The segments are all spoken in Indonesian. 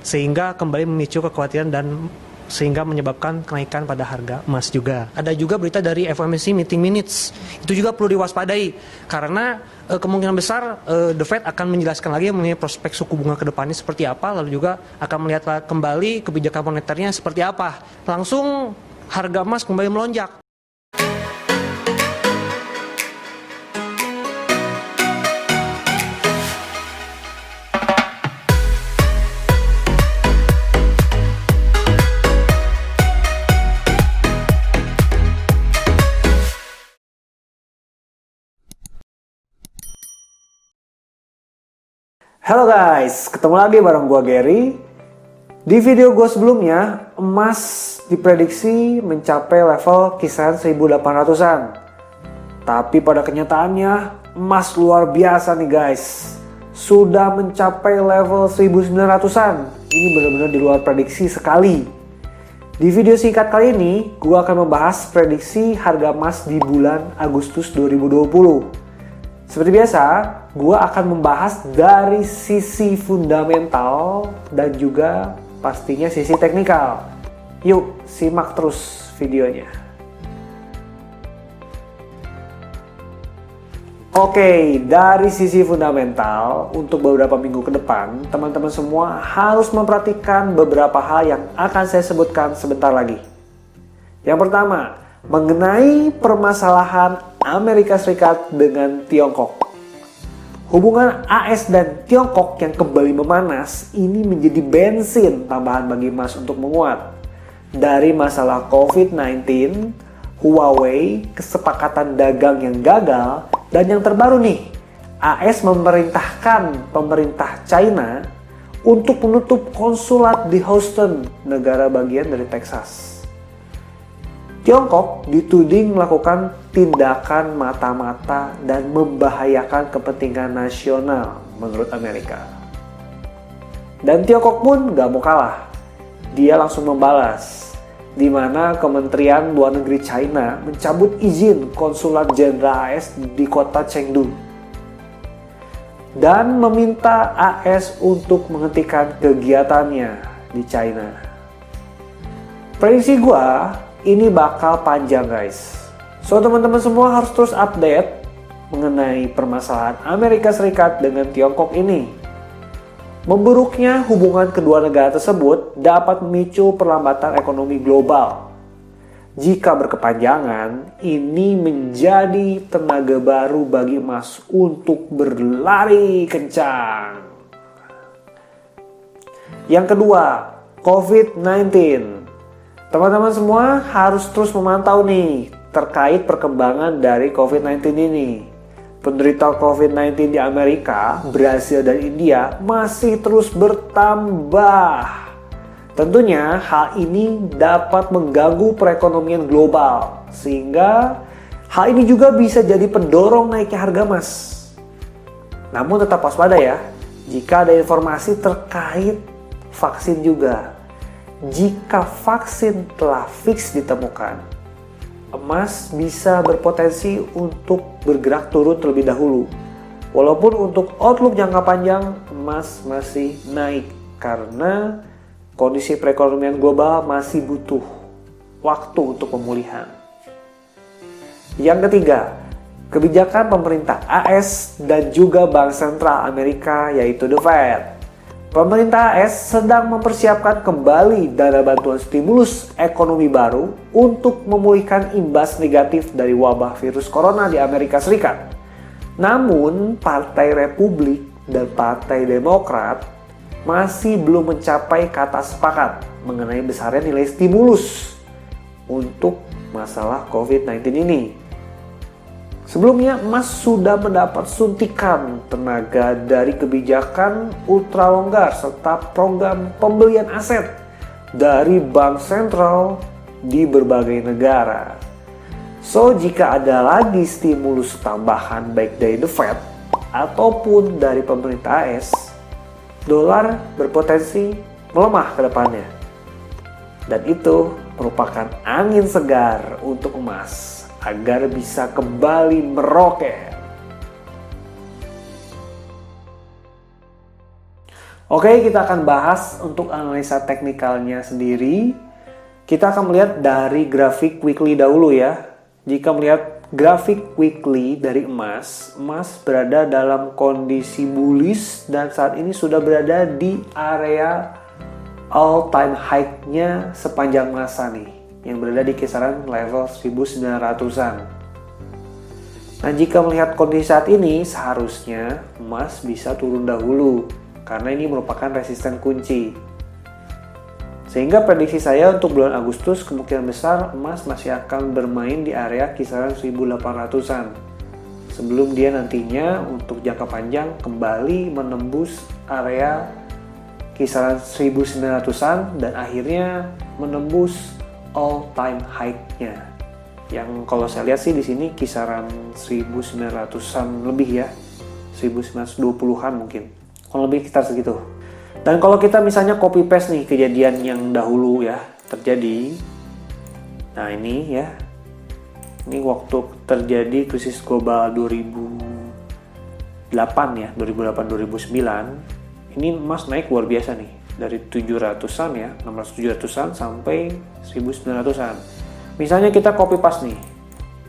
sehingga kembali memicu kekhawatiran dan sehingga menyebabkan kenaikan pada harga emas juga. Ada juga berita dari FOMC meeting minutes. Itu juga perlu diwaspadai karena kemungkinan besar The Fed akan menjelaskan lagi mengenai prospek suku bunga ke depannya seperti apa, lalu juga akan melihat kembali kebijakan moneternya seperti apa. Langsung harga emas kembali melonjak. Halo guys, ketemu lagi bareng gua Gary. Di video gua sebelumnya, emas diprediksi mencapai level kisaran 1800-an. Tapi pada kenyataannya, emas luar biasa nih guys. Sudah mencapai level 1900-an. Ini benar-benar di luar prediksi sekali. Di video singkat kali ini, gua akan membahas prediksi harga emas di bulan Agustus 2020. Seperti biasa, gue akan membahas dari sisi fundamental dan juga pastinya sisi teknikal. Yuk, simak terus videonya. Oke, dari sisi fundamental, untuk beberapa minggu ke depan, teman-teman semua harus memperhatikan beberapa hal yang akan saya sebutkan sebentar lagi. Yang pertama, mengenai permasalahan Amerika Serikat dengan Tiongkok. Hubungan AS dan Tiongkok yang kembali memanas ini menjadi bensin tambahan bagi emas untuk menguat. Dari masalah COVID-19, Huawei, kesepakatan dagang yang gagal, dan yang terbaru nih, AS memerintahkan pemerintah China untuk menutup konsulat di Houston, negara bagian dari Texas. Tiongkok dituding melakukan tindakan mata-mata dan membahayakan kepentingan nasional menurut Amerika. Dan Tiongkok pun gak mau kalah. Dia langsung membalas, di mana Kementerian Luar Negeri China mencabut izin konsulat jenderal AS di kota Chengdu dan meminta AS untuk menghentikan kegiatannya di China. Prediksi gua, ini bakal panjang guys. So teman-teman semua harus terus update mengenai permasalahan Amerika Serikat dengan Tiongkok ini. Memburuknya hubungan kedua negara tersebut dapat memicu perlambatan ekonomi global. Jika berkepanjangan, ini menjadi tenaga baru bagi emas untuk berlari kencang. Yang kedua, COVID-19. Teman-teman semua harus terus memantau nih terkait perkembangan dari COVID-19 ini. Penderita COVID-19 di Amerika, Brasil, dan India masih terus bertambah. Tentunya hal ini dapat mengganggu perekonomian global, sehingga hal ini juga bisa jadi pendorong naiknya harga emas. Namun tetap waspada ya, jika ada informasi terkait vaksin juga. Jika vaksin telah fix ditemukan, emas bisa berpotensi untuk bergerak turun terlebih dahulu. Walaupun untuk outlook jangka panjang, emas masih naik karena kondisi perekonomian global masih butuh waktu untuk pemulihan. Yang ketiga, kebijakan pemerintah AS dan juga Bank Sentral Amerika yaitu The Fed. Pemerintah AS sedang mempersiapkan kembali dana bantuan stimulus ekonomi baru untuk memulihkan imbas negatif dari wabah virus corona di Amerika Serikat. Namun, Partai Republik dan Partai Demokrat masih belum mencapai kata sepakat mengenai besarnya nilai stimulus untuk masalah COVID-19 ini. Sebelumnya, emas sudah mendapat suntikan tenaga dari kebijakan ultra longgar serta program pembelian aset dari bank sentral di berbagai negara. So, jika ada lagi stimulus tambahan baik dari The Fed ataupun dari pemerintah AS, dolar berpotensi melemah ke depannya. Dan itu merupakan angin segar untuk emas agar bisa kembali meroket. Oke, kita akan bahas untuk analisa teknikalnya sendiri. Kita akan melihat dari grafik weekly dahulu ya. Jika melihat grafik weekly dari emas berada dalam kondisi bullish dan saat ini sudah berada di area all time high-nya sepanjang masa nih, yang berada di kisaran level 1900-an. Nah, jika melihat kondisi saat ini, seharusnya emas bisa turun dahulu karena ini merupakan resisten kunci. Sehingga prediksi saya untuk bulan Agustus kemungkinan besar emas masih akan bermain di area kisaran 1800-an. Sebelum dia nantinya untuk jangka panjang kembali menembus area kisaran 1900-an dan akhirnya menembus all time high-nya. Yang kalau saya lihat sih di sini kisaran 1900-an lebih ya. 1920-an mungkin. Kalau lebih sekitar segitu. Dan kalau kita misalnya copy paste nih kejadian yang dahulu ya terjadi. Nah ini ya. Ini waktu terjadi krisis global 2008 ya, 2008-2009. Ini emas naik luar biasa nih. Dari 700-an ya, 600-700-an sampai 1900-an. Misalnya kita copy paste nih.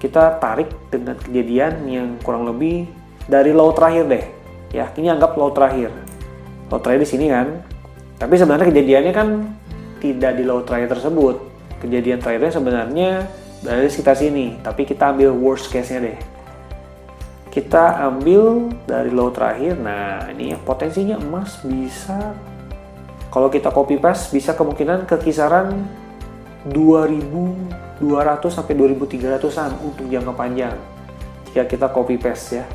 Kita tarik dengan kejadian yang kurang lebih dari low terakhir deh. Ya, ini anggap low terakhir. Low terakhir di sini kan. Tapi sebenarnya kejadiannya kan tidak di low terakhir tersebut. Kejadian terakhirnya sebenarnya berada di sekitar sini. Tapi kita ambil worst case-nya deh. Kita ambil dari low terakhir. Nah, ini potensinya emas bisa, kalau kita copy paste, bisa kemungkinan ke kisaran 2200 sampai 2300-an untuk jangka panjang. Jika kita copy paste ya.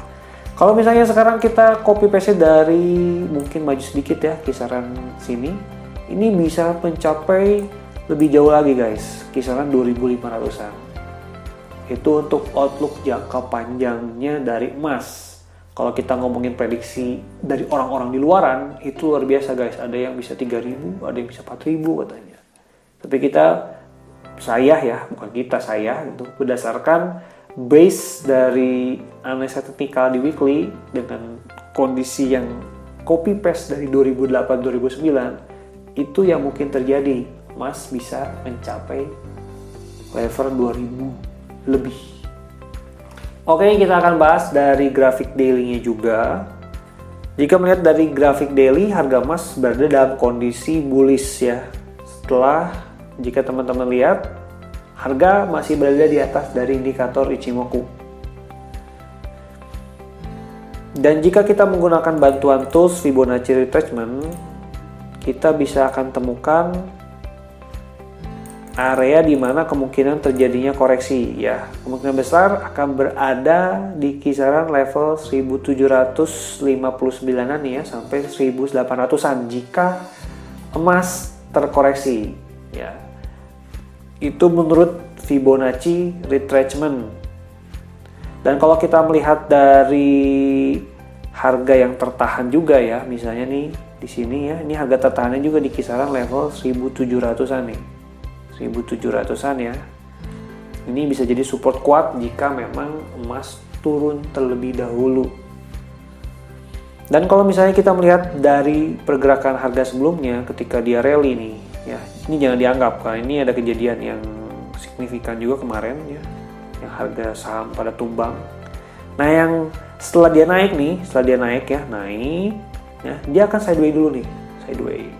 Kalau misalnya sekarang kita copy paste dari mungkin maju sedikit ya, kisaran sini, ini bisa mencapai lebih jauh lagi guys, kisaran 2500-an. Itu untuk outlook jangka panjangnya dari emas. Kalau kita ngomongin prediksi dari orang-orang di luaran, itu luar biasa guys. Ada yang bisa 3.000, ada yang bisa 4.000 katanya. Tapi saya gitu, berdasarkan base dari analisa teknikal di weekly dengan kondisi yang copy paste dari 2008-2009, itu yang mungkin terjadi. Emas bisa mencapai level 2000 lebih. Oke, kita akan bahas dari grafik daily-nya juga. Jika melihat dari grafik daily, harga emas berada dalam kondisi bullish ya. Setelah, jika teman-teman lihat, harga masih berada di atas dari indikator Ichimoku. Dan jika kita menggunakan bantuan tools Fibonacci retracement, kita bisa akan temukan area di mana kemungkinan terjadinya koreksi ya. Kemungkinan besar akan berada di kisaran level 1759-an ya sampai 1800-an jika emas terkoreksi ya. Itu menurut Fibonacci retracement. Dan kalau kita melihat dari harga yang tertahan juga ya, misalnya nih di sini ya, ini harga tertahannya juga di kisaran level 1700-an nih. 1700-an ya. Ini bisa jadi support kuat jika memang emas turun terlebih dahulu. Dan kalau misalnya kita melihat dari pergerakan harga sebelumnya ketika dia rally nih ya, ini jangan dianggap karena ini ada kejadian yang signifikan juga kemarin ya, yang harga saham pada tumbang. Nah, yang setelah dia naik nih, naik ya, dia akan sideways dulu nih, sideways.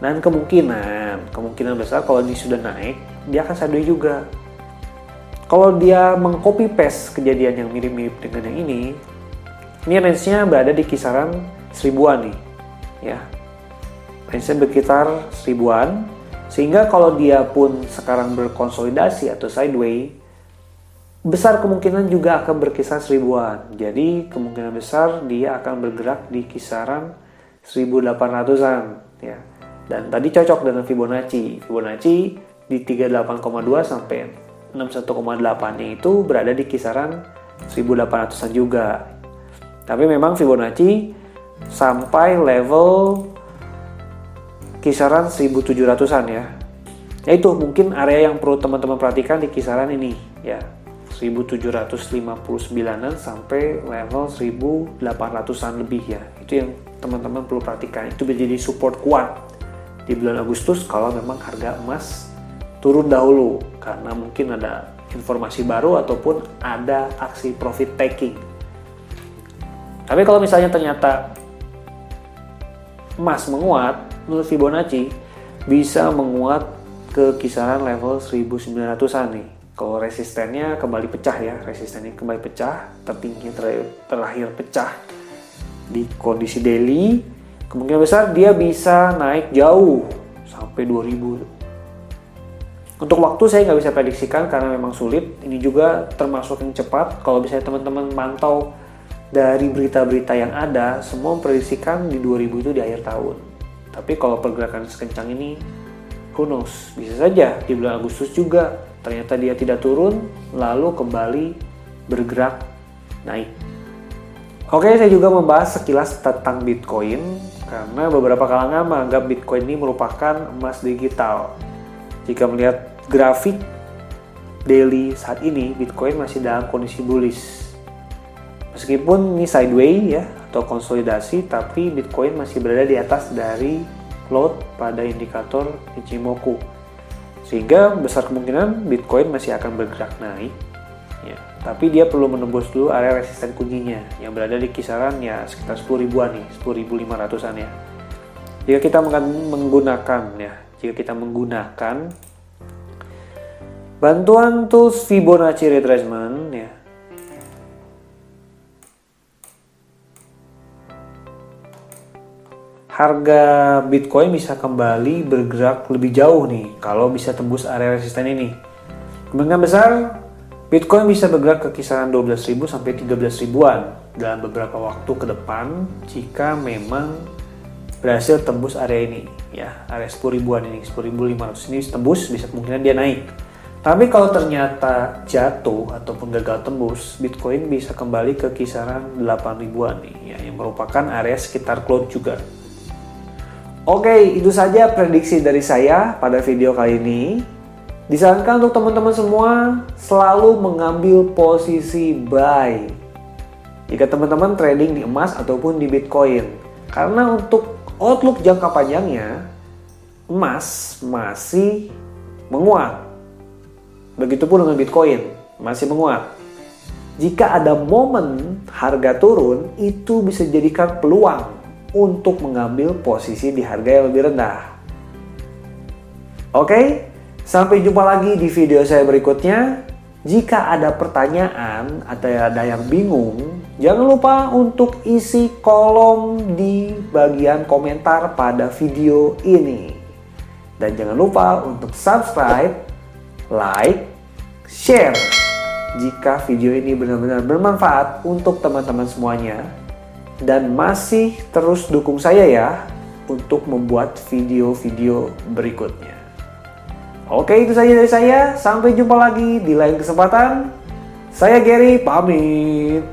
Dan kemungkinan besar kalau dia sudah naik, dia akan sideways juga. Kalau dia mengcopy paste kejadian yang mirip-mirip dengan yang ini range-nya berada di kisaran 1000-an nih, ya. Range-nya berkitar 1000-an, sehingga kalau dia pun sekarang berkonsolidasi atau sideways, besar kemungkinan juga akan berkisar 1000-an. Jadi kemungkinan besar dia akan bergerak di kisaran 1800-an ya. Dan tadi cocok dengan Fibonacci. Fibonacci di 38,2 sampai 61,8-nya itu berada di kisaran 1800-an juga. Tapi memang Fibonacci sampai level kisaran 1700-an ya. Itu mungkin area yang perlu teman-teman perhatikan di kisaran ini ya. 1759-an sampai level 1800-an lebih ya. Itu yang teman-teman perlu perhatikan. Itu menjadi support kuat di bulan Agustus kalau memang harga emas turun dahulu karena mungkin ada informasi baru ataupun ada aksi profit taking. Tapi kalau misalnya ternyata emas menguat, menurut Fibonacci bisa menguat ke kisaran level 1900-an nih. Kalau resistennya kembali pecah ya, resistennya kembali pecah, tertinggi terakhir pecah di kondisi daily, kemungkinan besar dia bisa naik jauh sampai 2000. Untuk waktu saya nggak bisa prediksikan karena memang sulit. Ini juga termasuk yang cepat. Kalau misalnya teman-teman mantau dari berita-berita yang ada, semua memprediksikan di 2000 itu di akhir tahun. Tapi kalau pergerakan sekencang ini, who knows, bisa saja di bulan Agustus juga ternyata dia tidak turun, lalu kembali bergerak naik. Oke, saya juga membahas sekilas tentang Bitcoin, karena beberapa kalangan menganggap Bitcoin ini merupakan emas digital. Jika melihat grafik daily saat ini, Bitcoin masih dalam kondisi bullish. Meskipun ini sideways ya, atau konsolidasi, tapi Bitcoin masih berada di atas dari float pada indikator Ichimoku. Sehingga besar kemungkinan Bitcoin masih akan bergerak naik ya. Tapi dia perlu menembus dulu area resisten kuncinya yang berada di kisaran ya sekitar 10 ribuan nih, 10.500-an ya. Jika kita menggunakan bantuan tools Fibonacci retracement ya, harga Bitcoin bisa kembali bergerak lebih jauh nih kalau bisa tembus area resisten ini. Kemungkinan besar Bitcoin bisa bergerak ke kisaran 12.000 sampai 13.000-an dalam beberapa waktu ke depan jika memang berhasil tembus area ini ya, area 10 ribuan ini, 10.500 ini tembus, bisa kemungkinan dia naik. Tapi kalau ternyata jatuh ataupun gagal tembus, Bitcoin bisa kembali ke kisaran 8 ribuan nih ya, yang merupakan area sekitar cloud juga. Oke, itu saja prediksi dari saya pada video kali ini. Disarankan untuk teman-teman semua selalu mengambil posisi buy jika teman-teman trading di emas ataupun di Bitcoin. Karena untuk outlook jangka panjangnya, emas masih menguat. Begitupun dengan Bitcoin, masih menguat. Jika ada momen harga turun, itu bisa dijadikan peluang untuk mengambil posisi di harga yang lebih rendah. Oke, sampai jumpa lagi di video saya berikutnya. Jika ada pertanyaan atau ada yang bingung, jangan lupa untuk isi kolom di bagian komentar pada video ini. Dan jangan lupa untuk subscribe, like, share jika video ini benar-benar bermanfaat untuk teman-teman semuanya. Dan masih terus dukung saya ya untuk membuat video-video berikutnya. Oke, itu saja dari saya. Sampai jumpa lagi di lain kesempatan. Saya Gary, pamit.